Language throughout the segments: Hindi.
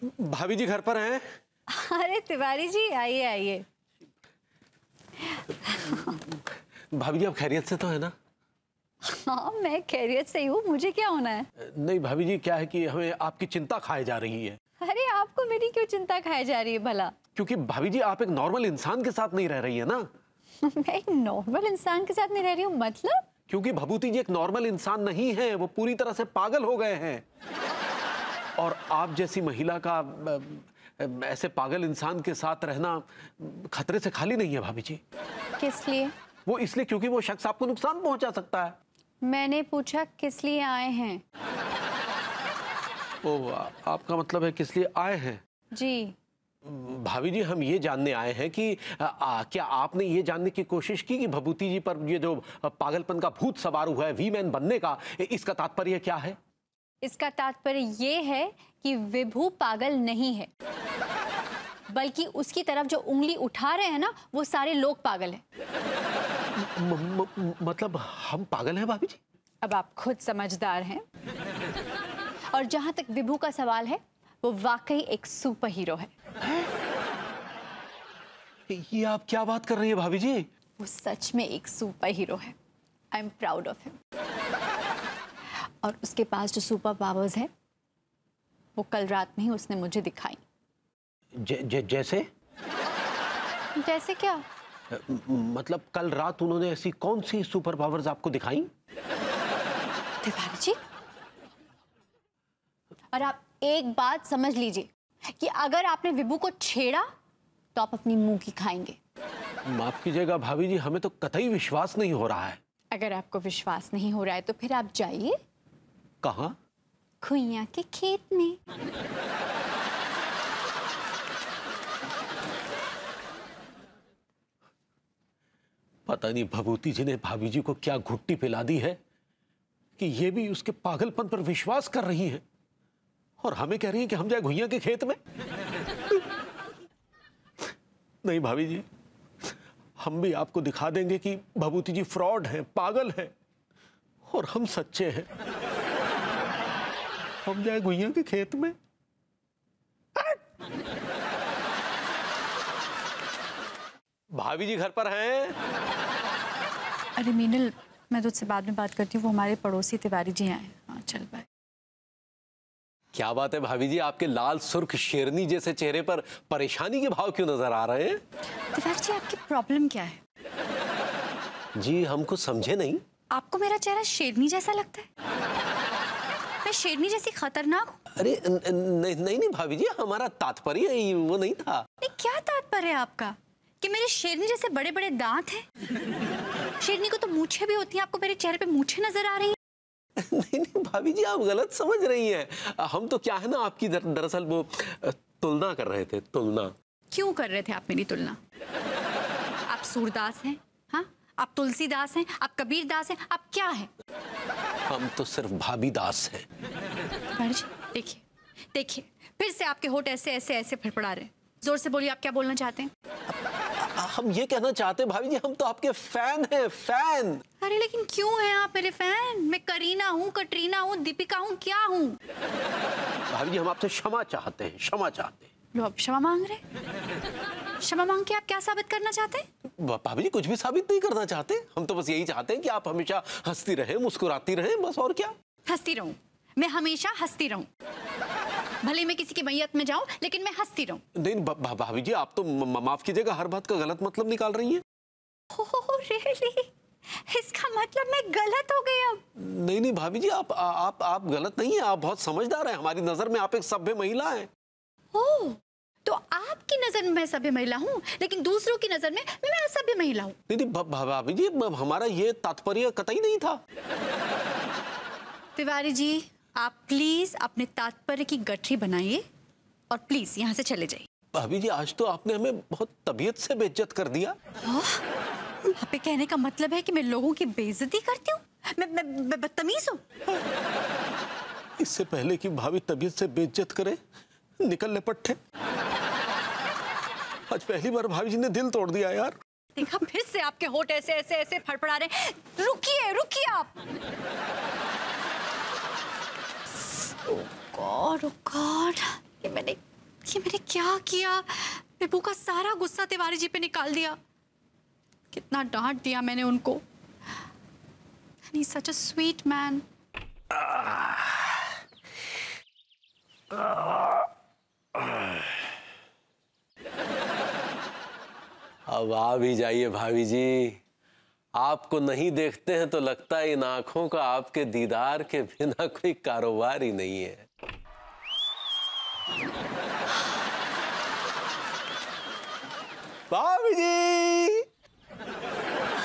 भाभी जी घर पर हैं? अरे तिवारी जी आइए आइए। भाभी जी आप खैरियत से तो है ना? हाँ मैं खैरियत से ही हूँ, मुझे क्या होना है? नहीं भाभी जी, क्या है कि हमें आपकी चिंता खाए जा रही है। अरे आपको मेरी क्यों चिंता खाई जा रही है भला? क्योंकि भाभी जी आप एक नॉर्मल इंसान के साथ नहीं रह रही है ना। मैं एक नॉर्मल इंसान के साथ नहीं रह रही हूँ मतलब? क्योंकि भभूति जी एक नॉर्मल इंसान नहीं है, वो पूरी तरह से पागल हो गए हैं। और आप जैसी महिला का ऐसे पागल इंसान के साथ रहना खतरे से खाली नहीं है भाभी जी। किस लिए? वो इसलिए क्योंकि वो शख्स आपको नुकसान पहुंचा सकता है। मैंने पूछा किस लिए आए हैं? ओ, आपका मतलब है किस लिए आए हैं? जी भाभी जी हम ये जानने आए हैं कि क्या आपने ये जानने की कोशिश की कि भभूति जी पर ये जो पागलपन का भूत सवार हुआ है वी मैन बनने का, इसका तात्पर्य क्या है? इसका तात्पर्य ये है कि विभू पागल नहीं है, बल्कि उसकी तरफ जो उंगली उठा रहे हैं ना वो सारे लोग पागल हैं। मतलब हम पागल हैं भाभी जी? अब आप खुद समझदार हैं। और जहां तक विभू का सवाल है, वो वाकई एक सुपर हीरो है। ये आप क्या बात कर रही है भाभी जी? वो सच में एक सुपर हीरो है। I am proud of him. और उसके पास जो सुपर पावर्स है वो कल रात में ही उसने मुझे दिखाई। जैसे? जैसे क्या? मतलब कल रात उन्होंने ऐसी कौन सी सुपर पावर्स आपको दिखाई? तिवारी जी, और आप एक बात समझ लीजिए कि अगर आपने विभू को छेड़ा तो आप अपनी मुंह की खाएंगे। माफ कीजिएगा भाभी जी, हमें तो कतई विश्वास नहीं हो रहा है। अगर आपको विश्वास नहीं हो रहा है तो फिर आप जाइए। कहाँ? खुइया के खेत में। पता नहीं भभूति जी ने भाभी जी को क्या घुट्टी पिला दी है कि ये भी उसके पागलपन पर विश्वास कर रही है और हमें कह रही है कि हम जाए घुइया के खेत में। नहीं भाभी जी, हम भी आपको दिखा देंगे कि भभूति जी फ्रॉड है, पागल है और हम सच्चे हैं। हम जाए घुइया के खेत में। भाभी जी घर पर हैं? अरे मीनल, मैं तुझसे बाद में बात करती हूँ, वो हमारे पड़ोसी तिवारी जी आए। हाँ चल बाय। क्या बात है भाभी जी, आपके लाल सुर्ख शेरनी जैसे चेहरे पर परेशानी के भाव क्यों नजर आ रहे हैं? तिवारी जी आपकी प्रॉब्लम क्या है? जी हम कुछ समझे नहीं। आपको मेरा चेहरा शेरनी जैसा लगता है? मैं शेरनी जैसी खतरनाक हूँ? अरे नहीं भाभी जी, हमारा तात्पर्य वो नहीं था। नहीं, क्या तात्पर्य है आपका कि मेरे शेरनी जैसे बड़े बड़े दांत हैं? शेरनी को तो मूछें भी होती हैं, आपको मेरे चेहरे पे मूछें नजर आ रही हैं? नहीं भाभी जी, आप गलत समझ रही हैं। हम तो क्या है ना, आपकी दरअसल वो तुलना कर रहे थे। तुलना क्यों कर रहे थे आप मेरी तुलना? आप सूरदास हैं? हाँ, आप तुलसीदास हैं? आप कबीर दास हैं? आप क्या हैं? हम तो सिर्फ भाभी दास हैं। देखिए देखिए, फिर से आपके होठ ऐसे ऐसे ऐसे फड़फड़ा रहे हैं। जोर से बोलिए, आप क्या बोलना चाहते हैं? हम ये कहना चाहते हैं भाभी जी, हम तो आपके फैन हैं, फैन। अरे लेकिन क्यों हैं आप मेरे फैन? मैं करीना हूँ, कटरीना हूँ, दीपिका हूँ, क्या हूँ? भाभी जी हम आपसे क्षमा चाहते हैं, क्षमा चाहते हैं। लो आप क्षमा मांग रहे हैं? क्षमा मांग के आप क्या साबित करना चाहते हैं? भाभी जी कुछ भी साबित नहीं करना चाहते, हम तो बस यही चाहते हैं कि आप हमेशा हंसती रहें, मुस्कुराती रहें, बस। और क्या? हंसती रहूं? मैं हमेशा हंसती रहूं, भले मैं किसी की मैयत में जाऊं, लेकिन मैं हंसती रहूं। नहीं भाभी जी, आप तो माफ कीजिएगा, हर बात का गलत मतलब निकाल रही हैं। Oh really? इसका मतलब मैं गलत हो गई अब? नहीं भाभी जी, आप गलत नहीं है, आप बहुत समझदार हैं। हमारी नजर में आप एक सभ्य महिला हैं। ओह, तो आपकी नजर में मैं सभ्य महिला हूँ, लेकिन दूसरों की नजर में मैं असभ्य महिला हूँ। नहीं भाभी जी, हमारा ये तात्पर्य कतई नहीं था। तिवारी जी, आप प्लीज अपने तात्पर्य की गठरी बनाइए और प्लीज यहाँ से चले जाइए। भाभी जी आज तो आपने हमें बहुत तबीयत से बेइज्जत कर दिया। आपके कहने का मतलब है कि मैं लोगों की बेइज्जती करती हूँ? मैं बदतमीज हूँ? इससे पहले कि भाभी तबीयत से बेइज्जत करे, निकल ले पट्टे। आज पहली बार भाभी जी ने दिल तोड़ दिया यार। देखा, फिर से आपके होठ ऐसे ऐसे ऐसे फड़फड़ा रहे। रुकिए रुकिए आप। ओह गॉड, ये मैंने ये मैंने क्या किया? विभू का सारा गुस्सा तिवारी जी पे निकाल दिया। कितना डांट दिया मैंने उनको। And he's such a sweet man. अब आ भी जाइए भाभी जी। आपको नहीं देखते हैं तो लगता है इन आंखों का आपके दीदार के बिना कोई कारोबार ही नहीं है। भाभी जी!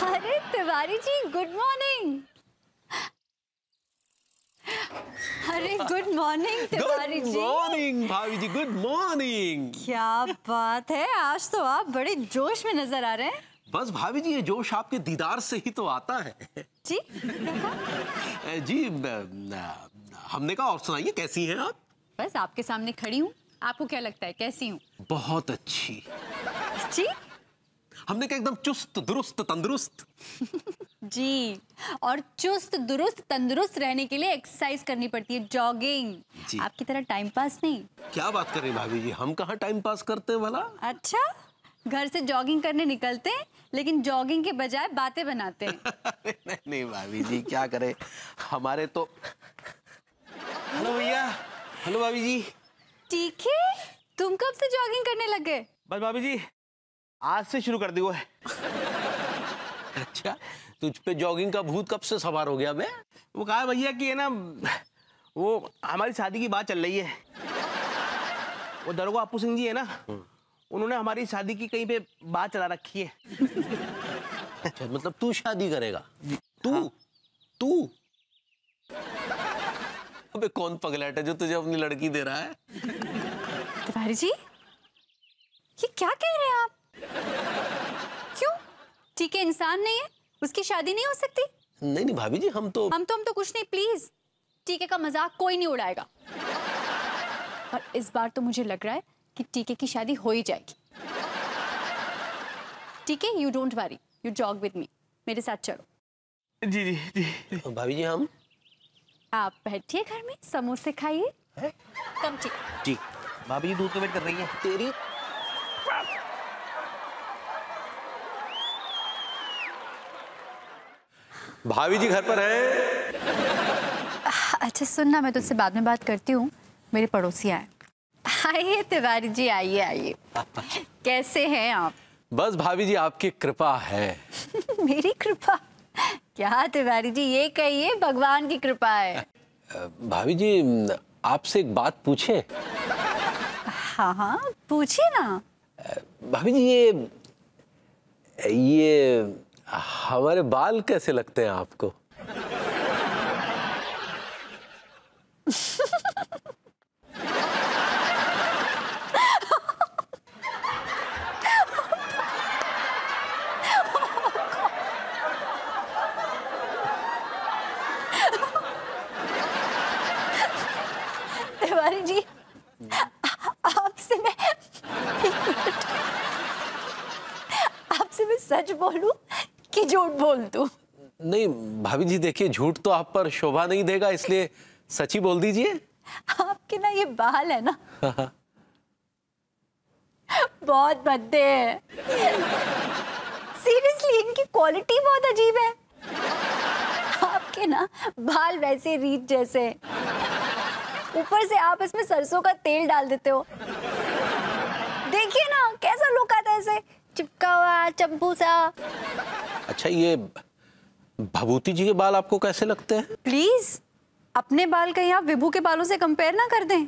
अरे तिवारी जी, गुड मॉर्निंग। अरे good morning Tiwari ji. Good morning भाभी जी, गुड मॉर्निंग। क्या बात है, आज तो आप बड़े जोश में नजर आ रहे हैं। बस भाभी जी, ये जोश आपके दीदार से ही तो आता है। जी क्या कहा? जी हमने कहा, और सुनाइए कैसी हैं आप? बस आपके सामने खड़ी हूँ, आपको क्या लगता है कैसी हूँ? बहुत अच्छी। जी हमने कहा एकदम चुस्त दुरुस्त तंदुरुस्त। जी, और चुस्त दुरुस्त तंदुरुस्त रहने के लिए एक्सरसाइज करनी पड़ती है, जॉगिंग। आपकी तरह टाइम पास नहीं। क्या बात कर रही हैं भाभी जी, हम कहाँ टाइम पास करते हैं भला? अच्छा, घर से जॉगिंग करने निकलते हैं लेकिन जॉगिंग के बजाय बातें बनाते हैं। नहीं नहीं भाभी जी, क्या करें हमारे तो। हेलो भैया। हेलो भाभी जी। ठीक है, तुम कब से जॉगिंग करने लग गए? बस भाभी जी आज से शुरू कर दी वो है। अच्छा, तुझ पे जॉगिंग का भूत कब से सवार हो गया बे? वो कहा भैया कि है ना, वो हमारी शादी की बात चल रही है। वो दरोगा अप्पू सिंह जी है ना, उन्होंने हमारी शादी की कहीं पे बात चला रखी है। अच्छा, मतलब तू शादी करेगा? तू? हाँ। तू? अबे कौन पगलैट है जो तुझे अपनी लड़की दे रहा है? तिवारी जी, ये क्या कह रहे हैं आप? क्यों? ठीक है, इंसान नहीं है, उसकी शादी नहीं हो सकती? नहीं नहीं भाभी जी, हम तो कुछ नहीं, प्लीज। टीके का मजाक कोई नहीं उड़ाएगा। और इस बार तो मुझे लग रहा है कि टीके की शादी हो ही जाएगी। ठीक है, you don't worry, you jog with me, मेरे साथ चलो। जी जी जी। भाभी जी हम आप बैठिए घर में, समोसे खाइए। कम ठीक। जी। भाभी जी दूध तो वेट कर रही है। तेरी भाभी जी घर पर हैं? अच्छा सुनना, मैं तुझसे बाद में बात करती हूँ, मेरे पड़ोसी आए। आइए तिवारी जी, आइए आइए। कैसे हैं आप? बस भाभी जी आपकी कृपा है। मेरी कृपा? क्या तिवारी जी, ये कहिए भगवान की कृपा है। भाभी जी आपसे एक बात पूछे? हाँ हाँ, पूछिए ना। भाभी जी ये हमारे बाल कैसे लगते हैं आपको? तिवारी जी, आपसे मैं सच बोलूं कि झूठ बोल दूं? नहीं भाभी जी देखिए, झूठ तो आप पर शोभा नहीं देगा, इसलिए सच ही बोल दीजिए। आपके ना ये बाल है ना, बहुत भद्दे हैं। सीरियसली, इनकी क्वालिटी बहुत अजीब है। आपके ना बाल वैसे रीत जैसे, ऊपर से आप इसमें सरसों का तेल डाल देते हो। देखिए ना कैसा लुक आता है, ऐसे चिपका हुआ चंपू सा। अच्छा, ये भभूति जी के बाल आपको कैसे लगते हैं? प्लीज अपने बाल कहीं आप विभू के बालों से कंपेयर ना कर दें।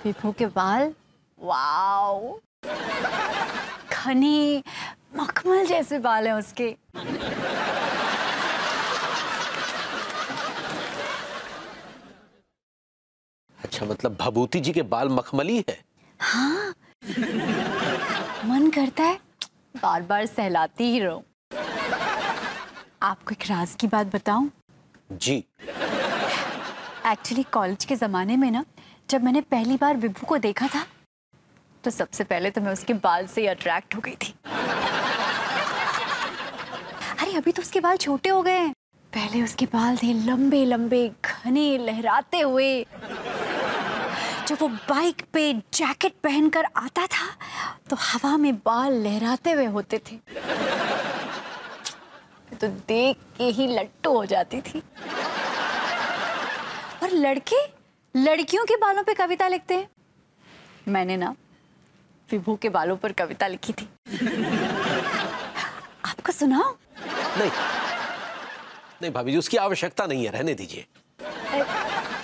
विभू के बाल, वाओ, घनी मखमल जैसे बाल हैं उसके। अच्छा, मतलब भभूति जी के बाल मखमली है? हाँ, मन करता है बार बार सहलाती ही रहो। आपको एक राज की बात बताऊं? जी। एक्चुअली कॉलेज के ज़माने में ना, जब मैंने पहली बार विभू को देखा था, तो सबसे पहले तो मैं उसके बाल से अट्रैक्ट हो गई थी। अरे अभी तो उसके बाल छोटे हो गए हैं, पहले उसके बाल थे लंबे लंबे, घने, लहराते हुए। जब वो बाइक पे जैकेट पहनकर आता था तो हवा में बाल लहराते हुए होते थे, तो देख के ही लट्टू हो जाती थी। और लड़के लड़कियों के बालों पे कविता लिखते हैं। मैंने ना विभू के बालों पर कविता लिखी थी। आपको सुनाओ? नहीं नहीं भाभी जी, उसकी आवश्यकता नहीं है, रहने दीजिए।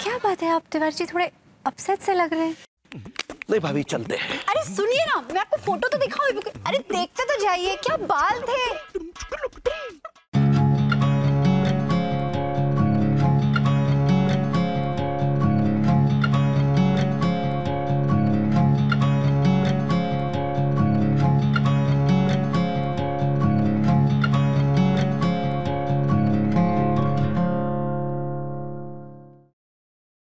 क्या बात है, आप तिवारी जी थोड़े अपसेट से लग रहे हैं। नहीं भाभी, चलते हैं। अरे सुनिए ना, मैं आपको फोटो तो दिखाऊं। अरे देखते तो जाइए, क्या बाल थे।